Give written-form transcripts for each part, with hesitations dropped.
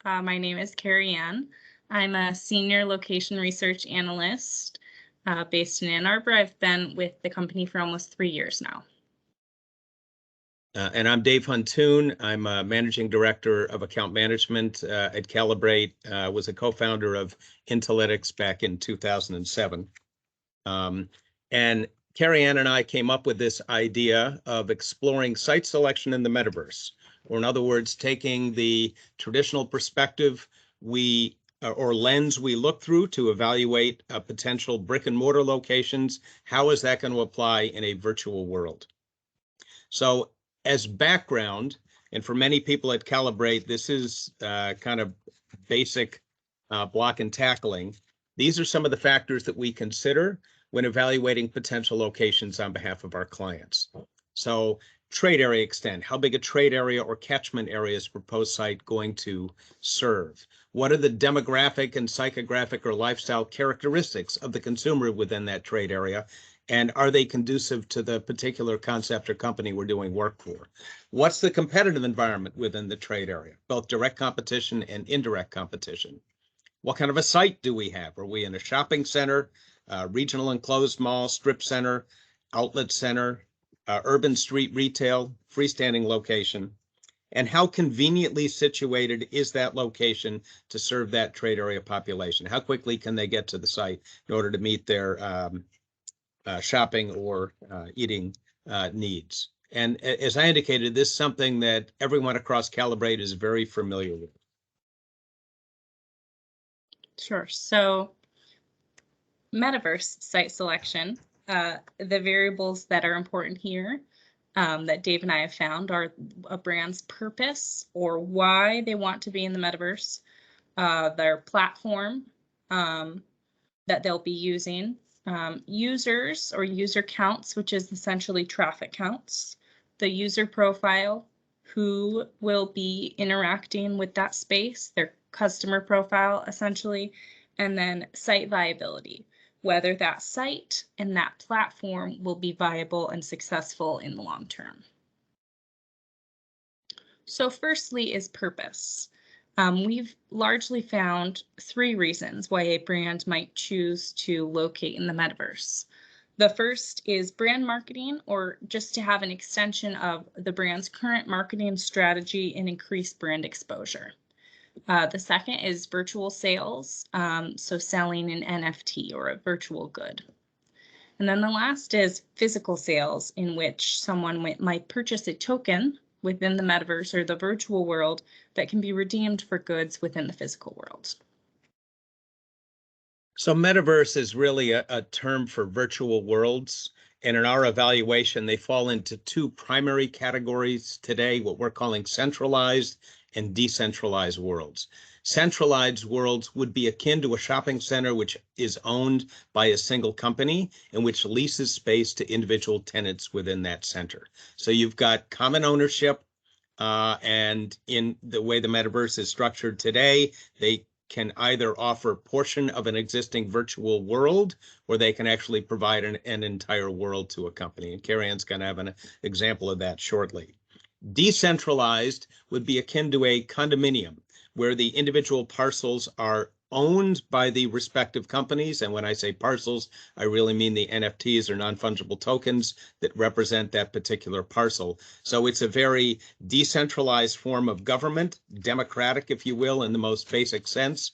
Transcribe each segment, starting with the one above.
My name is Carrianne. I'm a senior location research analyst based in Ann Arbor. I've been with the company for almost 3 years now. And I'm Dave Huntoon. I'm a managing director of account management at Kalibrate. Was a co-founder of Intellytics back in 2007. And Carrianne and I came up with this idea of exploring site selection in the metaverse, or in other words, taking the traditional perspective or lens we look through to evaluate potential brick and mortar locations. How is that going to apply in a virtual world? So as background, and for many people at Kalibrate, this is kind of basic block and tackling. These are some of the factors that we consider when evaluating potential locations on behalf of our clients. So trade area extent, how big a trade area or catchment area is proposed site going to serve? What are the demographic and psychographic or lifestyle characteristics of the consumer within that trade area? And are they conducive to the particular concept or company we're doing work for? What's the competitive environment within the trade area, both direct competition and indirect competition? What kind of a site do we have? Are we in a shopping center, regional enclosed mall, strip center, outlet center, urban street retail, freestanding location? And how conveniently situated is that location to serve that trade area population? How quickly can they get to the site in order to meet their shopping or eating needs? And as I indicated, this is something that everyone across Kalibrate is very familiar with. Sure. So Metaverse site selection, the variables that are important here that Dave and I have found are a brand's purpose or why they want to be in the metaverse, their platform that they'll be using, users or user counts, which is essentially traffic counts, the user profile, who will be interacting with that space, their customer profile essentially, and then site viability, whether that site and that platform will be viable and successful in the long term. So firstly is purpose. We've largely found 3 reasons why a brand might choose to locate in the metaverse. The first is brand marketing, or just to have an extension of the brand's current marketing strategy and increase brand exposure. The second is virtual sales, so selling an NFT or a virtual good. And then the last is physical sales, in which someone might purchase a token within the metaverse or the virtual world that can be redeemed for goods within the physical world. So metaverse is really a term for virtual worlds. And in our evaluation, they fall into 2 primary categories today, what we're calling centralized and decentralized worlds. Centralized worlds would be akin to a shopping center which is owned by a single company and which leases space to individual tenants within that center. So you've got common ownership, and in the way the metaverse is structured today, they can either offer a portion of an existing virtual world, or they can actually provide an entire world to a company. And Carrianne's going to have an example of that shortly. Decentralized would be akin to a condominium, where the individual parcels are owned by the respective companies. And when I say parcels, I really mean the NFTs or non-fungible tokens that represent that particular parcel. So it's a very decentralized form of government, democratic, if you will, in the most basic sense,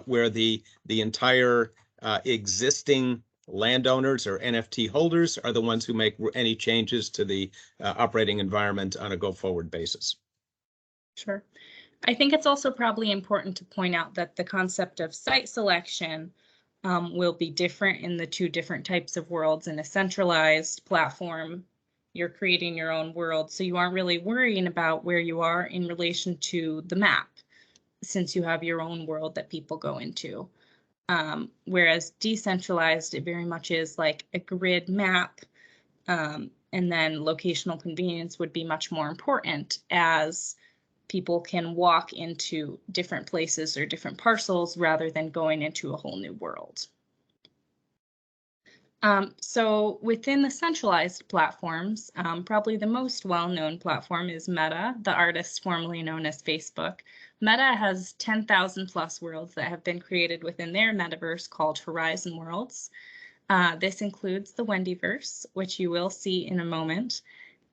where the entire existing landowners or NFT holders are the ones who make any changes to the operating environment on a go-forward basis. Sure. I think it's also probably important to point out that the concept of site selection will be different in the 2 different types of worlds. In a centralized platform, you're creating your own world, so you aren't really worrying about where you are in relation to the map, since you have your own world that people go into. Whereas decentralized, it very much is like a grid map, and then locational convenience would be much more important, as people can walk into different places or different parcels rather than going into a whole new world. So within the centralized platforms, probably the most well-known platform is Meta, the artist formerly known as Facebook. Meta has 10,000 plus worlds that have been created within their metaverse called Horizon Worlds. This includes the Wendyverse, which you will see in a moment.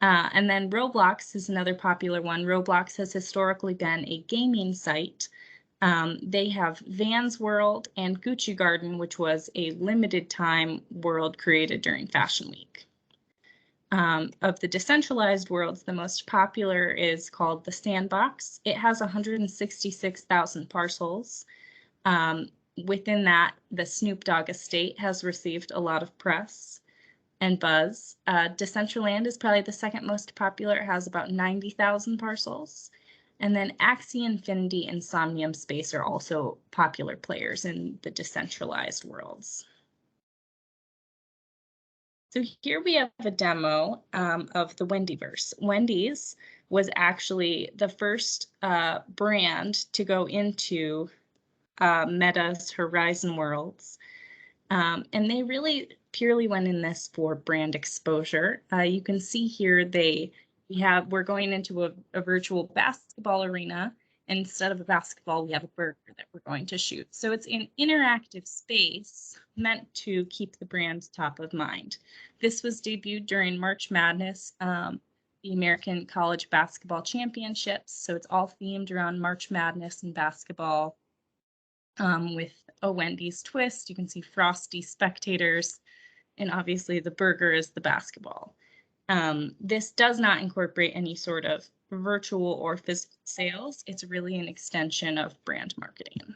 And then Roblox is another popular one. Roblox has historically been a gaming site. They have Vans World and Gucci Garden, which was a limited time world created during Fashion Week. Of the decentralized worlds, the most popular is called the Sandbox. It has 166,000 parcels. Within that, the Snoop Dogg estate has received a lot of press and buzz. Decentraland is probably the second most popular. It has about 90,000 parcels. And then Axie Infinity and Somnium Space are also popular players in the decentralized worlds. So here we have a demo of the Wendyverse. Wendy's was actually the first brand to go into Meta's Horizon Worlds. And they really purely went in this for brand exposure. You can see here we're going into a virtual basketball arena. And instead of a basketball, we have a burger that we're going to shoot. So it's an interactive space meant to keep the brand top of mind. This was debuted during March Madness, the American College Basketball Championships. So it's all themed around March Madness and basketball. With a Wendy's twist, you can see frosty spectators, and obviously the burger is the basketball. This does not incorporate any sort of virtual or physical sales. It's really an extension of brand marketing.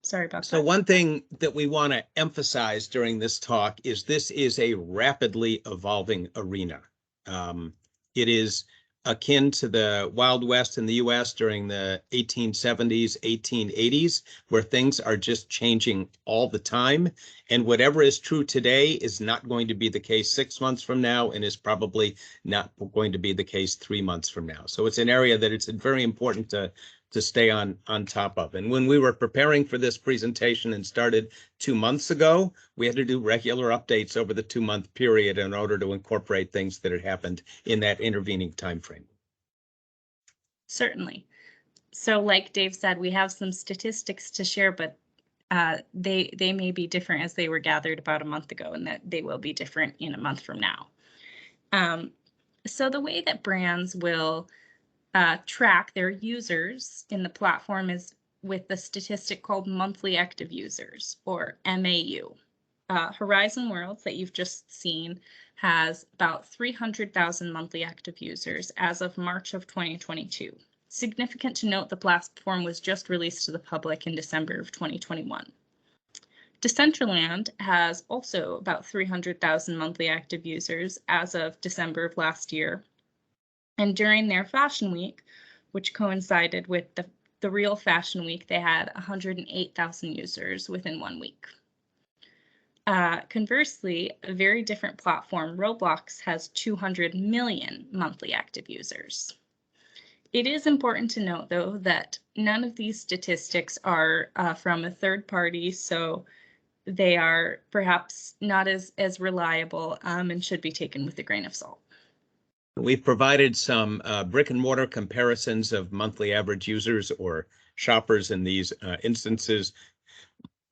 Sorry about that. So one thing that we want to emphasize during this talk is this is a rapidly evolving arena. It is akin to the Wild West in the US during the 1870s, 1880s, where things are just changing all the time. And whatever is true today is not going to be the case 6 months from now, and is probably not going to be the case 3 months from now. So it's an area that it's very important to stay on top of. And when we were preparing for this presentation and started 2 months ago, we had to do regular updates over the 2-month period in order to incorporate things that had happened in that intervening time frame. Certainly. So like Dave said, we have some statistics to share, but they may be different as they were gathered about a month ago, and that they will be different in a month from now. So the way that brands will track their users in the platform is with the statistic called monthly active users, or MAU. Horizon Worlds that you've just seen has about 300,000 monthly active users as of March of 2022. Significant to note, the platform was just released to the public in December of 2021. Decentraland has also about 300,000 monthly active users as of December of last year. And during their Fashion Week, which coincided with the real Fashion Week, they had 108,000 users within 1 week. Conversely, a very different platform, Roblox, has 200 million monthly active users. It is important to note, though, that none of these statistics are from a third party, so they are perhaps not as reliable and should be taken with a grain of salt. We've provided some brick and mortar comparisons of monthly average users or shoppers in these instances,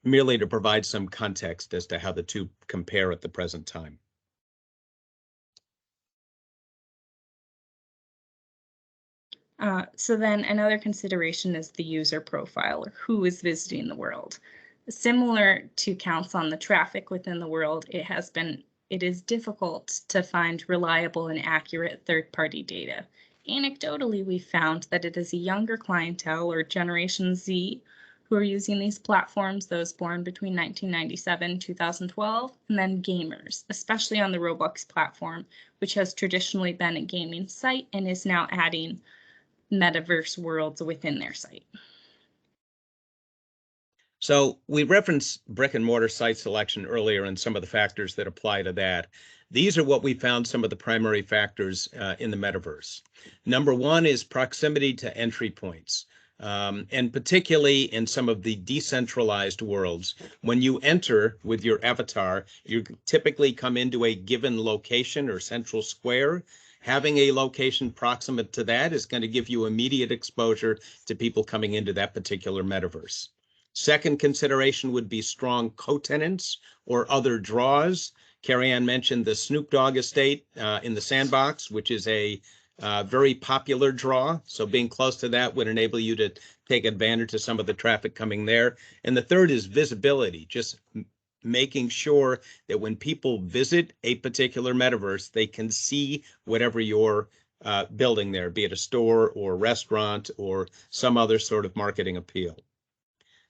merely to provide some context as to how the two compare at the present time. So then another consideration is the user profile, or who is visiting the world. Similar to counts on the traffic within the world, it is difficult to find reliable and accurate third-party data. Anecdotally, we found that it is a younger clientele, or Generation Z, who are using these platforms, those born between 1997 and 2012, and then gamers, especially on the Roblox platform, which has traditionally been a gaming site and is now adding metaverse worlds within their site. So we referenced brick and mortar site selection earlier and some of the factors that apply to that. These are what we found some of the primary factors in the metaverse. Number one is proximity to entry points. And particularly in some of the decentralized worlds, when you enter with your avatar, you typically come into a given location or central square. Having a location proximate to that is going to give you immediate exposure to people coming into that particular metaverse. Second consideration would be strong co-tenants or other draws. Carrianne mentioned the Snoop Dogg estate in the Sandbox, which is a very popular draw. So being close to that would enable you to take advantage of some of the traffic coming there. And the third is visibility, just making sure that when people visit a particular metaverse, they can see whatever you're building there, be it a store or restaurant or some other sort of marketing appeal.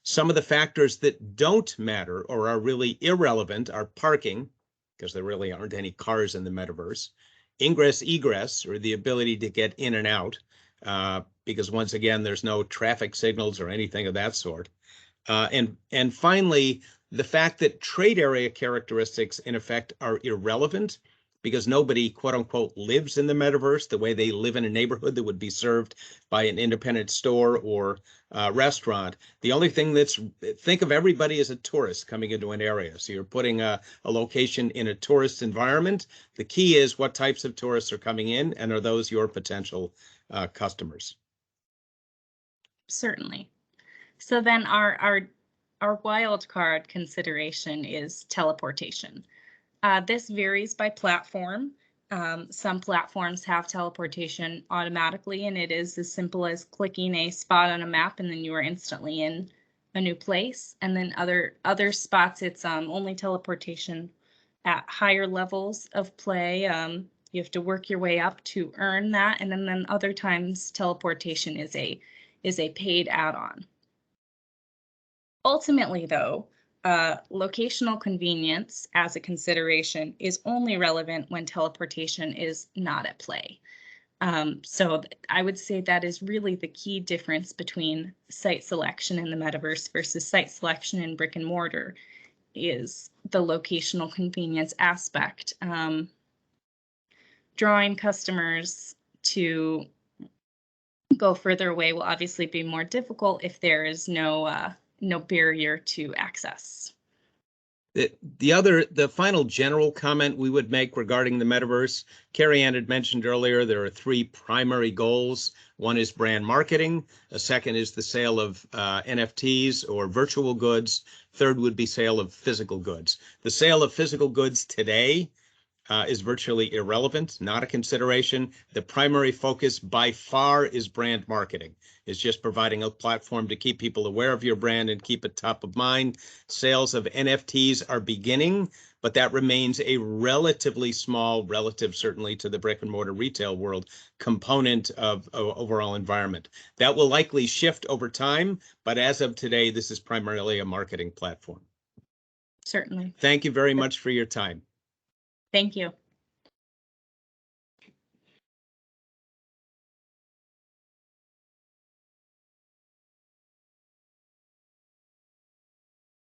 Some of the factors that don't matter or are really irrelevant are parking, because there really aren't any cars in the metaverse, ingress, egress, or the ability to get in and out, because once again, there's no traffic signals or anything of that sort. And finally, the fact that trade area characteristics, in effect, are irrelevant because nobody, quote unquote, lives in the metaverse the way they live in a neighborhood that would be served by an independent store or restaurant. The only thing think of everybody as a tourist coming into an area. So you're putting a location in a tourist environment. The key is what types of tourists are coming in, and are those your potential customers? Certainly. So then our wild card consideration is teleportation. This varies by platform. Some platforms have teleportation automatically, and it is as simple as clicking a spot on a map and then you are instantly in a new place. And then other spots, it's only teleportation at higher levels of play. You have to work your way up to earn that. And then other times teleportation is a paid add-on. Ultimately, though, locational convenience as a consideration is only relevant when teleportation is not at play. So I would say that is really the key difference between site selection in the metaverse versus site selection in brick and mortar, is the locational convenience aspect. Drawing customers to go further away will obviously be more difficult if there is no barrier to access. The final general comment we would make regarding the metaverse, Carrianne had mentioned earlier, there are three primary goals. One is brand marketing. A second is the sale of NFTs or virtual goods. Third would be sale of physical goods. The sale of physical goods today is virtually irrelevant, not a consideration. The primary focus by far is brand marketing. It's just providing a platform to keep people aware of your brand and keep it top of mind. Sales of NFTs are beginning, but that remains a relatively small, relative certainly to the brick and mortar retail world, component of overall environment. That will likely shift over time, but as of today, this is primarily a marketing platform. Certainly. Thank you very much for your time. Thank you.